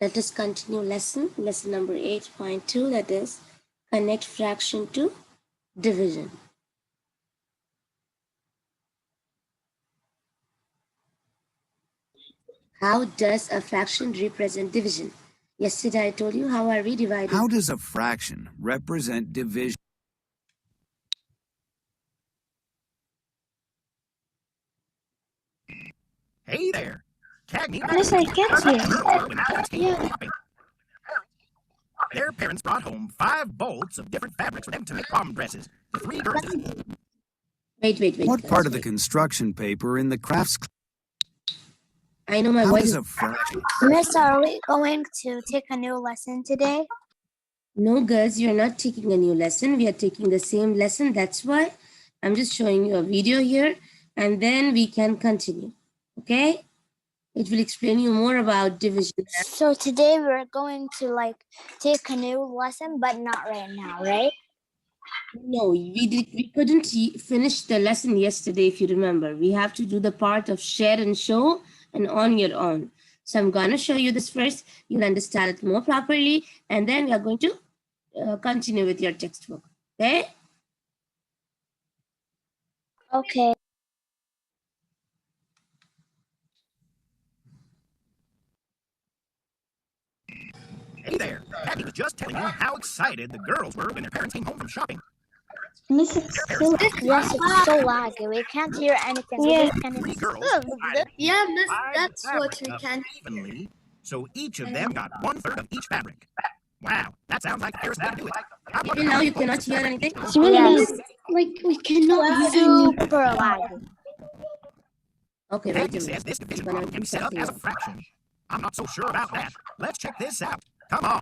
Let us continue lesson number 8.2, that is connect fraction to division. How does a fraction represent division? Yesterday I told you how are we dividing. How does a fraction represent division? Hey there. Cagney. Yes, I get you. Yeah. Their parents brought home 5 bolts of different fabrics for them to make prom dresses. The 3 girls. Wait. What guys, part of the wait. construction paper in the crafts? I know my How voice does is... a fraction? Miss, are we going to take a new lesson today? No, girls, you're not taking a new lesson. We are taking the same lesson. That's why I'm just showing you a video here, and then we can continue. Okay? It will explain you more about division. So today we're going to take a new lesson, but not right now, right? No, we couldn't finish the lesson yesterday, if you remember. We have to do the part of share and show and on your own. So I'm going to show you this first. You'll understand it more properly, and then we are going to continue with your textbook. Okay? Okay. Hey there. Cagney was just telling you how excited the girls were when their parents came home from shopping. Miss, it's so... Yes, it's so laggy. We can't hear anything. Yeah. 3 girls. Yeah, Miss, divided that's the what fabric we up can. evenly, so each of them got 1/3 of each fabric. Wow, that sounds like the fairest way to do it. How about Even now you cannot hear anything? Yes. Like, we cannot hear Super laggy. Okay, wait a Cagney says minute. this division I'm gonna problem can do be set up something as a else. fraction. I'm not so sure about that. Let's check this out. Come on.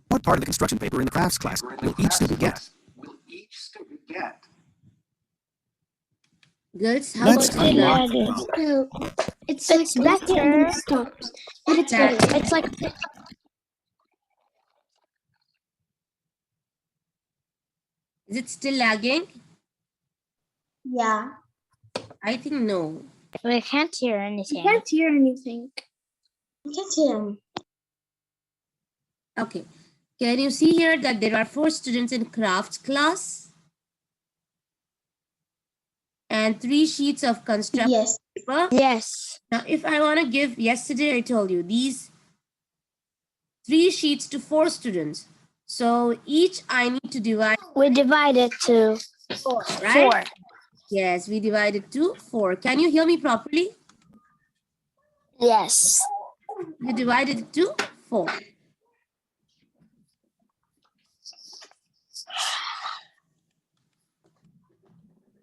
What part of the construction paper in the crafts class will each student get? Girls, how Let's about you now? unlock the problem. It's It's like better. stops. But it's That- better. It's like... Is it still lagging? Yeah. I think no. We can't hear We anything. can't hear anything. We can't hear him. Okay. Can you see here that there are 4 students in crafts class? And 3 sheets of construction Yes. paper. Yes. Now, if I want to give, yesterday I told you, these 3 sheets to 4 students. So each I need to divide. We divide it to 4, right? 4. Yes, we divided to 4. Can you hear me properly? Yes. You divided it to 4.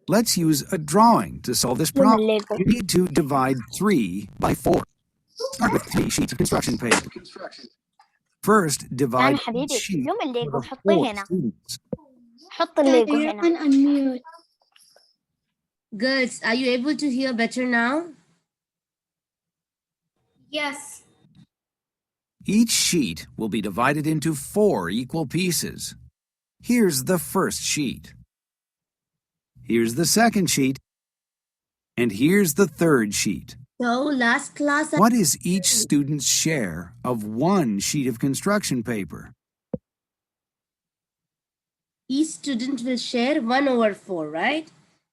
Let's use a drawing to solve this problem. Lego. You need to divide 3 by 4. Start with 3 sheets of construction paper. First, divide يعني each حبيبي sheet يوم الليجو over حطيه 4 هنا. students. حط الليجو You're هنا. on unmute. Girls, are you able to hear better now? Yes. Each sheet will be divided into 4 equal pieces. Here's the first sheet. Here's the second sheet. And here's the third sheet. So last class, What is each student's share of 1 sheet of construction paper? each student will share 1 over 4, right?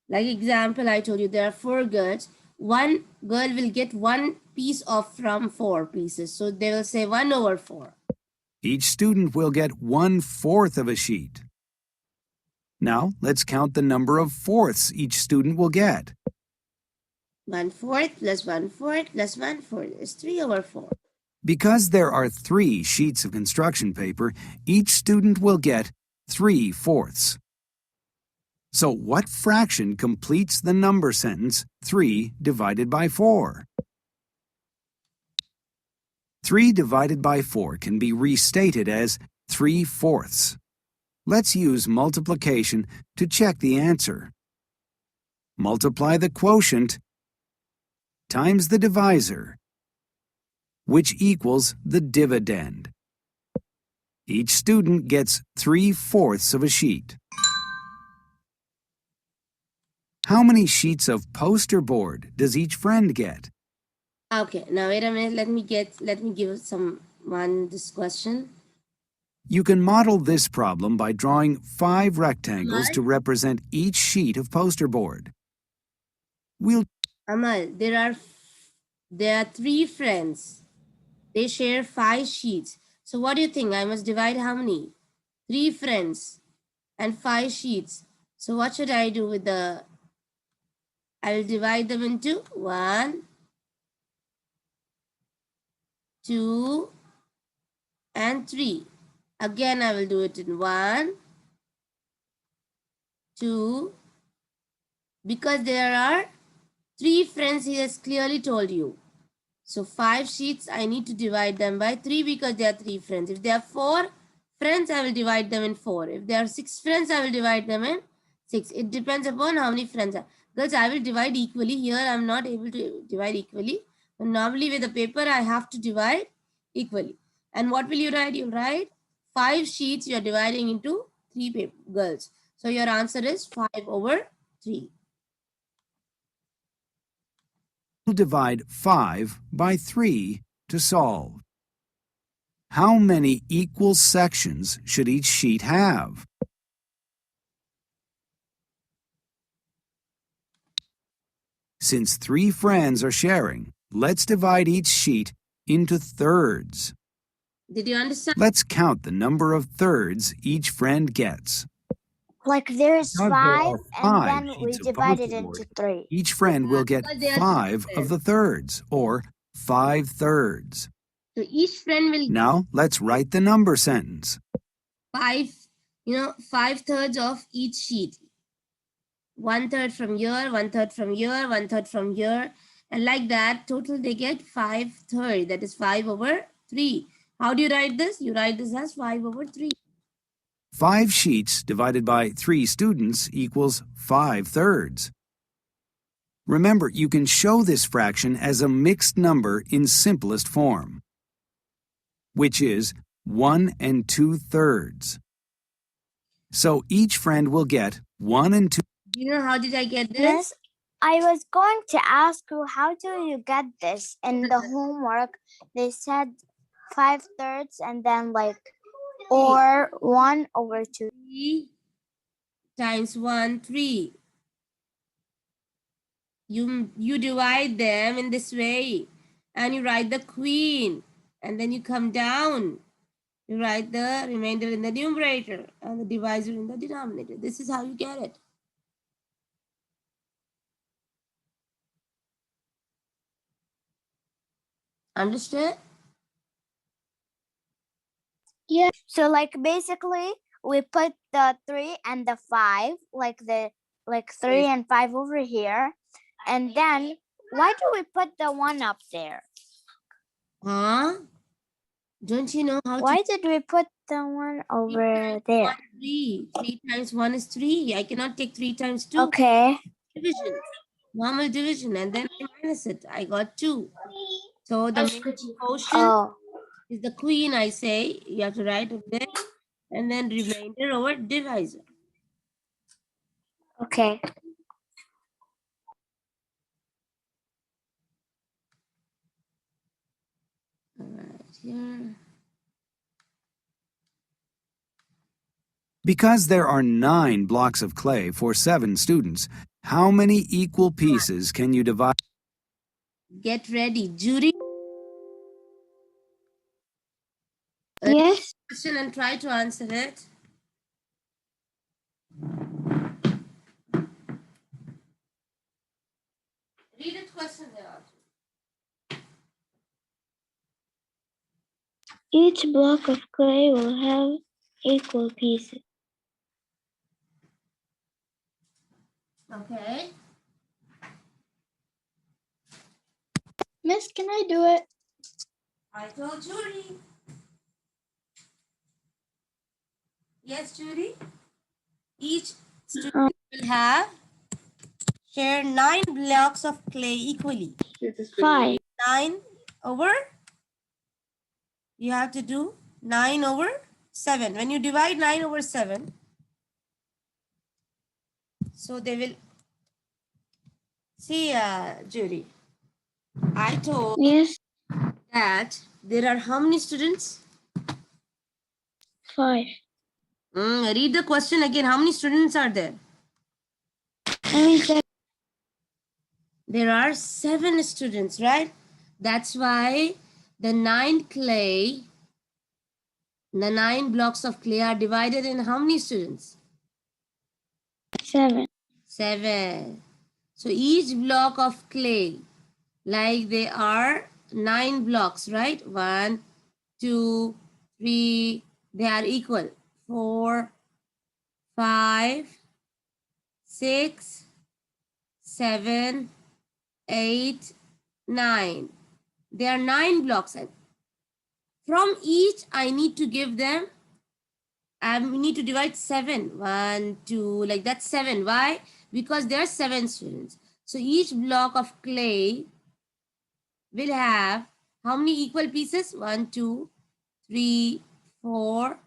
Like example, I told you there are 4 girls. One girl will get 1 piece of from 4 pieces. So they will say 1 over 4. Each student will get 1/4 of a sheet. Now, let's count the number of fourths each student will get. 1/4 plus 1/4 plus 1/4 is 3 over 4. Because there are 3 sheets of construction paper, each student will get 3/4. So what fraction completes the number sentence 3 divided by 4? 3 divided by 4 can be restated as 3/4. Let's use multiplication to check the answer. Multiply the quotient times the divisor. which equals the dividend. Each student gets 3/4 of a sheet. How many sheets of poster board does each friend get? Okay, now wait a minute. Let me give someone this question. You can model this problem by drawing 5 rectangles to represent each sheet of poster board. Amal, there are 3 friends. They share 5 sheets. So what do you think? I must divide how many? 3 friends and 5 sheets. So what should I do with the? I'll divide them into 1, 2, and 3. Again, I will do it in 1, 2, because there are 3 friends, he has clearly told you. So 5 sheets, I need to divide them by 3 because there are 3 friends. If there are 4 friends, I will divide them in 4. If there are 6 friends, I will divide them in 6. It depends upon how many friends are. Girls, I will divide equally. Here, I am not able to divide equally. But normally with the paper, I have to divide equally. And what will you write? You write 5 sheets you are dividing into 3 paper, girls. So your answer is 5/3. We'll divide 5 by 3 to solve. How many equal sections should each sheet have? Since 3 friends are sharing, let's divide each sheet into thirds. Did you understand? Let's count the number of thirds each friend gets. Like there's Because there 5 are and 5 then we sheets of divide it poster into board, 3. each friend will get Because there are 5 3 of friends. the thirds, or 5 thirds. So each friend will Now, let's write the number sentence. 5/3 of each sheet. 1/3 from here, 1/3 from here, 1/3 from here. And like that, total they get 5/3. That is 5/3. How do you write this? You write this as 5/3. 5 sheets divided by 3 students equals 5 thirds. Remember, you can show this fraction as a mixed number in simplest form, which is 1 2/3. So each friend will get 1 2. Do you know how did I get this? Miss, I was going to ask you, how do you get this? In the homework, they said 5/3 and then like, or 1/2. 3 times 1, 3. You divide them in this way. And you write the queen. And then you come down. You write the remainder in the numerator and the divisor in the denominator. This is how you get it. Understood? Yeah. So like basically we put the 3 and the 5, like 3 and 5 over here. And then why do we put the 1 up there? Huh? Don't you know how Why to did we put the 1 over there? 3? 3 times 1 is 3. I cannot take 3 times 2. Okay. Division. Normal division. And then I minus it. I got 2. So the main quotient Oh, is the queen, I say. You have to write it there. And then remainder over divisor. okay. All right, here. Because there are 9 blocks of clay for 7 students, how many equal pieces can you divide? Get ready. Judy, Yes. question and try to answer it. Read the question there. Each block of clay will have equal pieces. Okay. Miss, can I do it? I told Judy. Yes, Judy. Each student will have share 9 blocks of clay equally. 5. 9 over you have to do 9 over 7. When you divide 9 over 7, so they will see, Judy. I told Yes. that there are how many students? 5. Read the question again. How many students are there? I mean 7. There are 7 students, right? That's why the 9 blocks of clay are divided in how many students? 7. 7. So each block of clay, like they are 9 blocks, right? 1, 2, 3, they are equal. 4, 5, 6, 7, 8, 9. There are 9 blocks. And from each, I need to give them, we need to divide 7. 1, 2, like that's 7. Why? Because there are 7 students. So each block of clay will have how many equal pieces? 1, 2, 3, 4,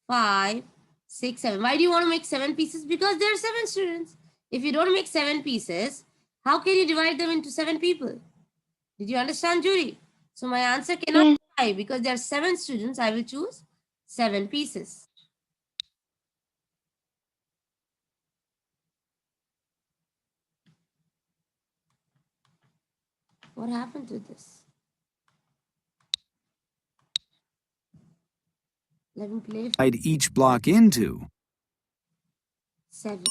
5, 6, 7. Why do you want to make 7 pieces? Because there are 7 students. If you don't make 7 pieces, how can you divide them into 7 people? Did you understand, Judy? So my answer cannot Yes. be 5 because there are 7 students. I will choose 7 pieces. What happened to this? Let me play. Divide each block into. 7.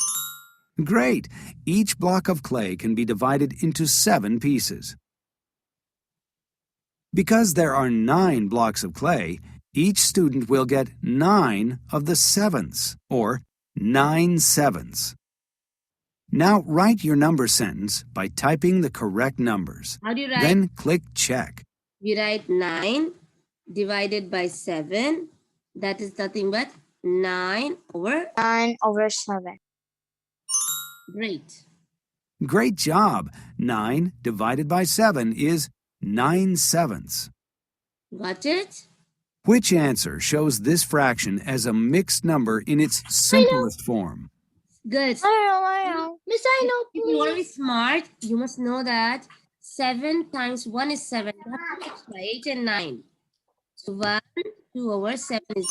Great! Each block of clay can be divided into 7 pieces. Because there are 9 blocks of clay, each student will get 9 of the sevenths, or 9 sevenths. Now write your number sentence by typing the correct numbers. How do you write? Then click check. We write 9 divided by 7. That is nothing but 9 over. 9 over 7. Great. Great job! 9 divided by 7 is 9 sevenths. Got it? Which answer shows this fraction as a mixed number in its simplest form? Good. I know. Miss, I know. If you want to be smart, you must know that 7 times 1 is 7. You have to extra 8 and 9. So 1, 2 over 7 is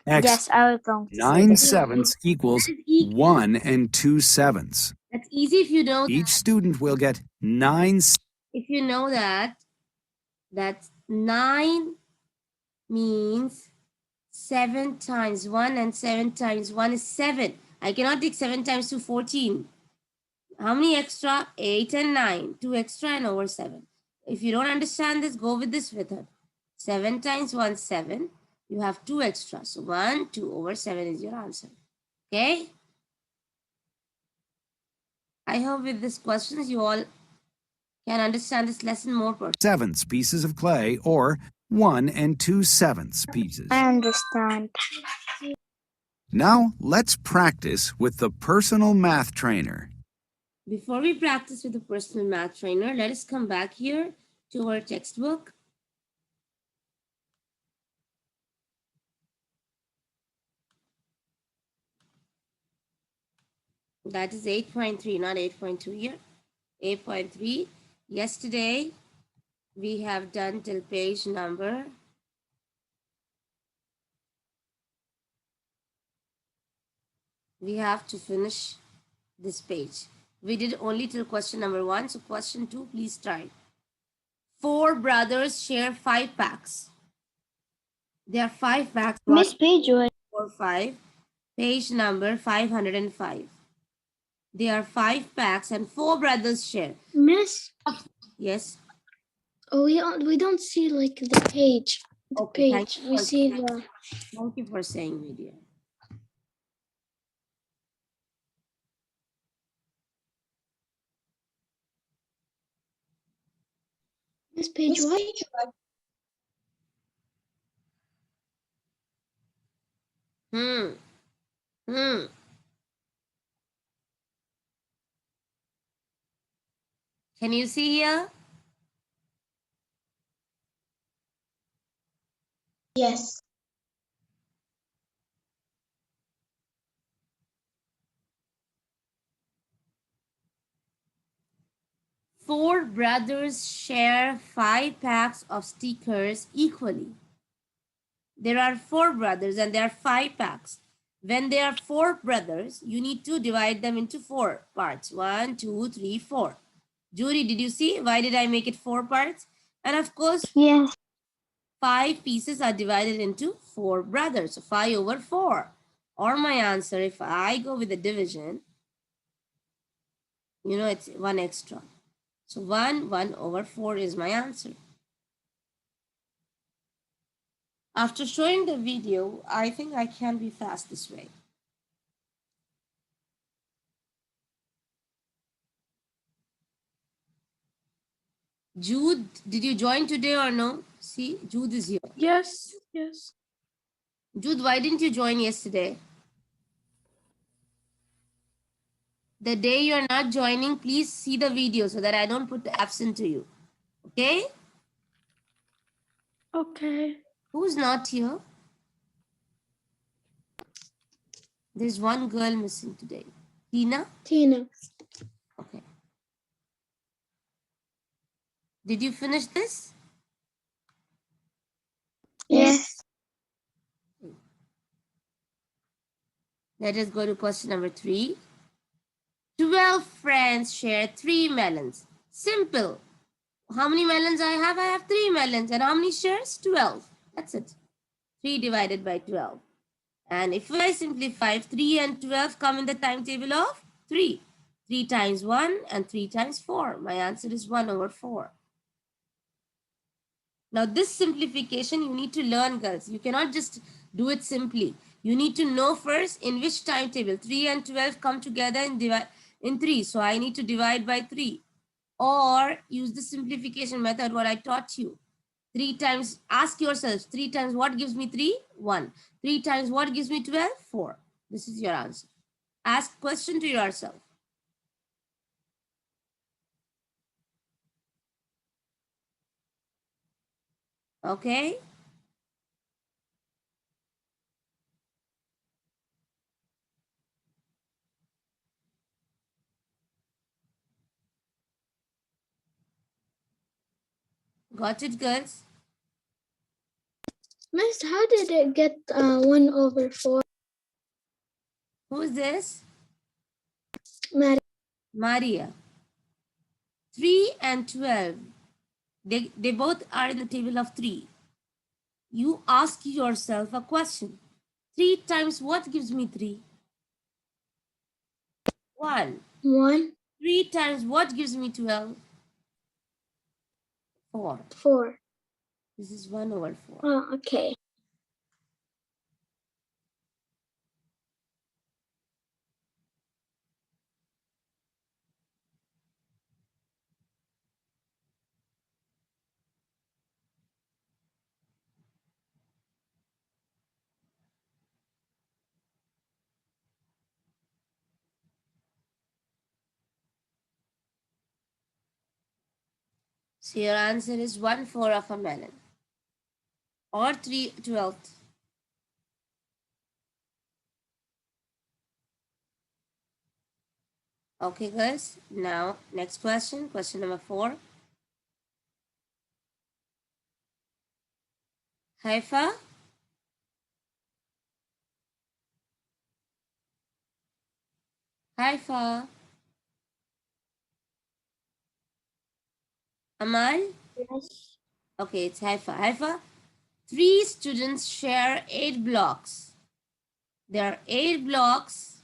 Excellent. Yes, I was going to say 9 this. sevenths equals 1 and 2 sevenths. That's easy if you know Each that. student will get 9. If you know that, that's 9 means 7 times 1 and 7 times 1 is 7. I cannot take 7 times 2, 14. How many extra? 8 and 9. 2 extra and over 7. If you don't understand this, go with this method. 7 times 1, 7. You have 2 extra. So 1, 2 over 7 is your answer. Okay? I hope with these questions you all can understand this lesson more perfectly. Sevenths pieces of clay, or 1 and 2 sevenths pieces. I understand. Now let's practice with the personal math trainer. Before we practice with the personal math trainer, let us come back here to our textbook. That is 8.3, not 8.2 here. 8.3. Yesterday, we have done till page number. We have to finish this page. We did only till question number 1. So question 2, please try. 4 brothers share 5 packs. There are 5 packs. Miss Page, 4, 5. Page number 505. There are 5 packs and 4 brothers share. Miss. Yes. Oh, we don't see like the page. The Okay, page. We see the. Thank you for saying video. Miss Page, why? Hmm. Hmm. Can you see here? Yes. 4 brothers share 5 packs of stickers equally. There are 4 brothers and there are 5 packs. When there are 4 brothers, you need to divide them into 4 parts. 1, 2, 3, 4. Jury, did you see? Why did I make it 4 parts? And of course, Yes. 5 pieces are divided into 4 brothers. So 5 over 4. Or my answer, if I go with the division, it's 1 extra. So 1 over 4 is my answer. After showing the video, I think I can be fast this way. Jude, did you join today or no? See, Jude is here. Yes. Yes. Jude, why didn't you join yesterday? The day you're not joining, please see the video so that I don't put absent to you. Okay? Okay. Who's not here? There's one girl missing today. Tina? Tina. Okay. Did you finish this? Yes. Let us go to question number 3. 12 friends share 3 melons. Simple. How many melons I have? I have 3 melons. And how many shares? 12. That's it. 3 divided by 12. And if I simplify, 3 and 12 come in the timetable of 3. 3 times 1 and 3 times 4. My answer is 1 over 4. Now this simplification you need to learn, girls. You cannot just do it simply. You need to know first in which timetable 3 and 12 come together in 3. So I need to divide by 3. Or use the simplification method what I taught you. 3 times, ask yourselves, 3 times what gives me 3? 1. 3 times what gives me 12? 4. This is your answer. Ask question to yourself. Okay? Got it, girls? Miss, how did it get 1/4? Who is this? Maria. Maria. 3 and 12. They both are in the table of 3. You ask yourself a question. 3 times what gives me 3? 1. 1. 3 times what gives me 12? 4. 4. This is 1 over 4. Oh, okay. So your answer is 1/4 of a melon. Or 3/12. Okay, guys. Now, next question. Question number 4. Haifa. Haifa. Amal. Yes. Okay, it's Haifa. Haifa. 3 students share 8 blocks. There are 8 blocks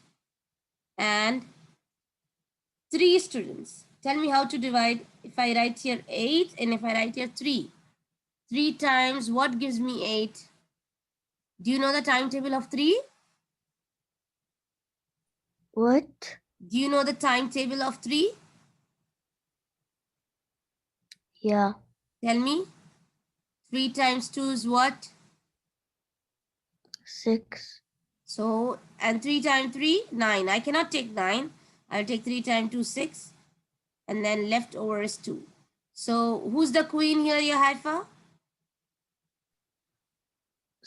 and 3 students. Tell me how to divide. If I write here 8 and if I write here 3. 3 times what gives me 8? Do you know the timetable of 3? What? Do you know the timetable of 3? Yeah. Tell me. 3 times 2 is what? 6. So, and 3 times 3, 9. I cannot take 9. I'll take 3 times 2, 6. And then left over is 2. So, who's the queen here, ya Haifa?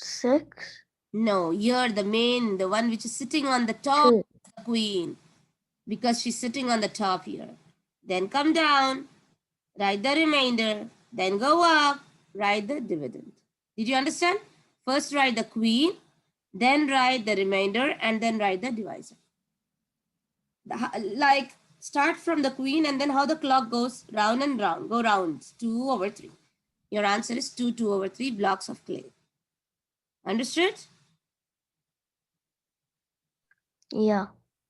6. No, you're the main, the one which is sitting on the top 2. of the queen, because she's sitting on the top here. Then come down, write the remainder, then go up, write the dividend. Did you understand? First write the queen, then write the remainder, and then write the divisor. Like start from the queen and then how the clock goes round and round, go rounds, 2/3. Your answer is 2/3 blocks of clay. Understood? Yeah.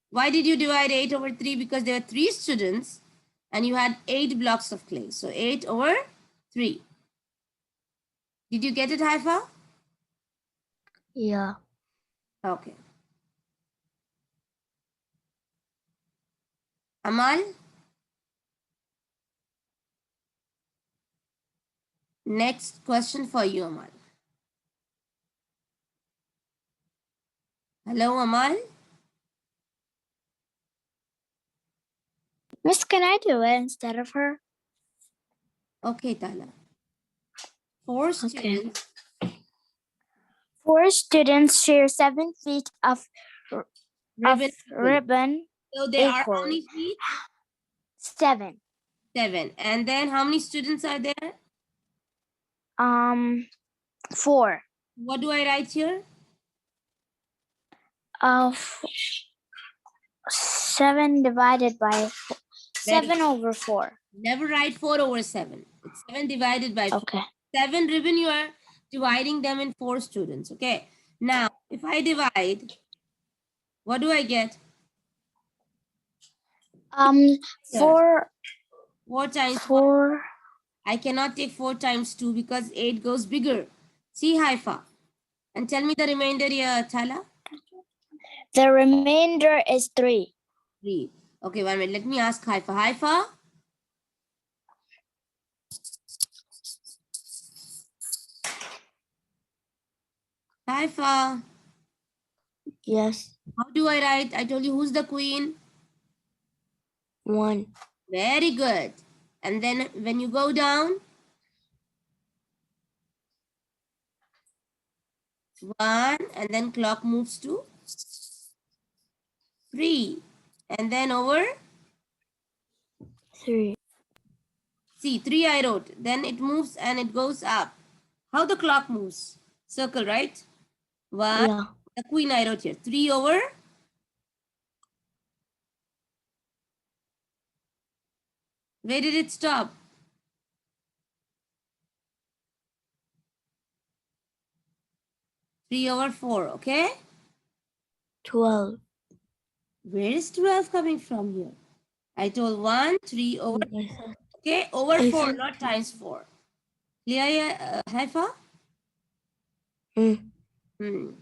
Why did you divide 8/3? Because there were 3 students and you had 8 blocks of clay. So 8/3. Did you get it, Haifa? Yeah. Okay. Amal? Next question for you, Amal. Hello, Amal? Miss, can I do it instead of her? Okay, Tala. 4 Okay. students. 4 students share 7 feet of Ribbon. ribbon So there are how equally. many feet? 7. 7. And then how many students are there? 4. What do I write here? 7 divided by 7/4. Never write 4/7. It's 7 divided by 4. Okay. 7 ribbon, you are dividing them in 4 students. Okay. Now, if I divide, what do I get? 4 4 times 4 I cannot take 4 times 2 because 8 goes bigger. See, Haifa. And tell me the remainder here, Tala. The remainder is 3. 3. Okay, 1 minute. Let me ask Haifa. Haifa? Haifa. Yes. How do I write? I told you who's the queen. 1. Very good. And then when you go down, 1, and then clock moves to 3. And then over, 3. see, 3 I wrote. Then it moves and it goes up. How the clock moves? Circle, right? 1, Yeah. the queen I wrote here. 3 over, where did it stop? 3/4, okay? 12. Where is 12 coming from here? I told 1, 3 over, okay? Over I 4, said- not times 4. Clear, Haifa? Mm.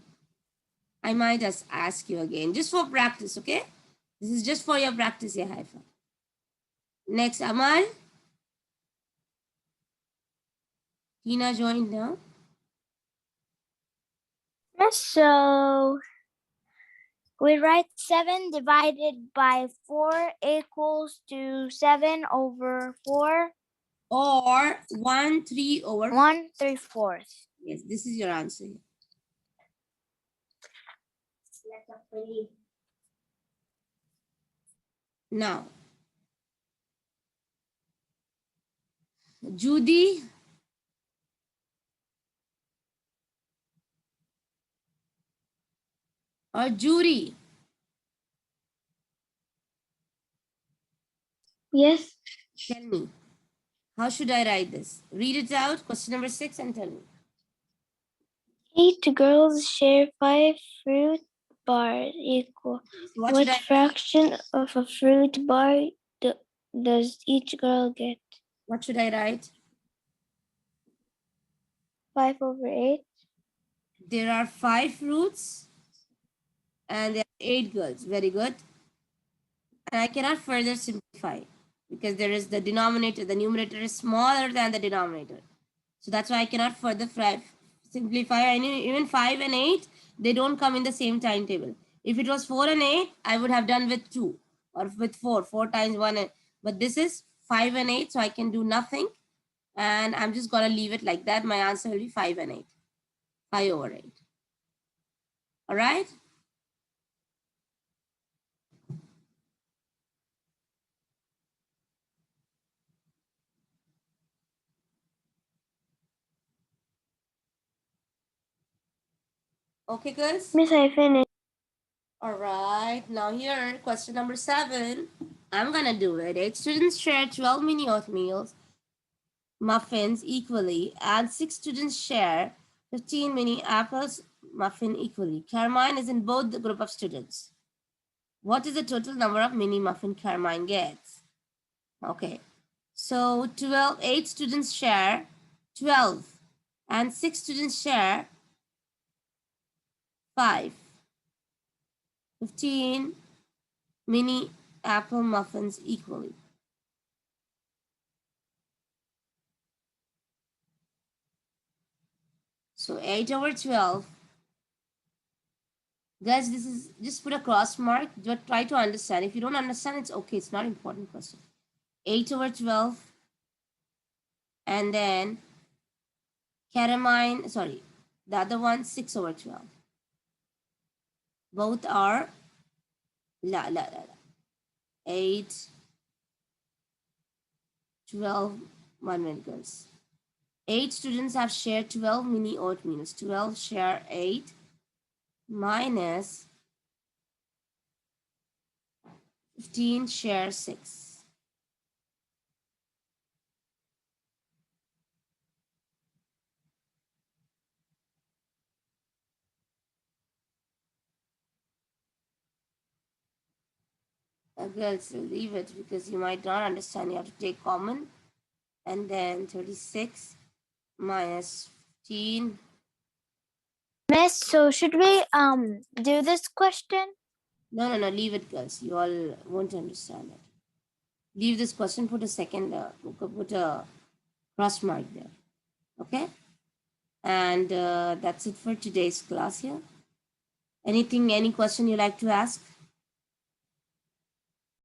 I might just ask you again, just for practice, okay? This is just for your practice, yeah, Haifa. Next, Amal. Tina joined now. So we write 7 divided by 4 equals to 7/4. Or 1, 3/4. 1/3. Yes, this is your answer. Now, Judy. Or Jury. Yes. Tell me, how should I write this? Read it out, question number 6, and tell me. 8 girls share 5 fruit bars equal. So What fraction of a fruit bar does each girl get? What should I write? 5/8. There are 5 fruits and there are 8 girls. Very good. And I cannot further simplify because there is the denominator. The numerator is smaller than the denominator. So that's why I cannot further simplify. I mean, even 5 and 8, they don't come in the same timetable. If it was 4 and 8, I would have done with 2 or with 4. 4 times 1. But this is 5 and 8, so I can do nothing. And I'm just going to leave it like that. My answer will be 5 and 8. 5/8. All right? Okay, girls? Miss, I finished. All right. Now here, question number 7. I'm going to do it. 8 students share 12 mini oatmeal muffins equally, and 6 students share 15 mini apples muffin equally. Carmine is in both the group of students. What is the total number of mini muffin Carmine gets? Okay. So 8 students share 12 and 6 students share 5. 15 mini apple muffins equally. So 8/12. Guys, this is just put a cross mark. Just try to understand. If you don't understand, it's okay. It's not important question. 8/12. And then Caramine, sorry, the other one 6/12. Both are 8, 12, 1 minute, girls. 8 students have shared 12 mini oatmeals. 12 share 8 minus 15 share 6. Girls, leave it because you might not understand. You have to take common. And then 36 minus 15. Miss, so should we do this question? No, leave it, girls. You all won't understand it. Leave this question, put a second, put a cross mark there. Okay? And that's it for today's class here. Anything, any question you like to ask?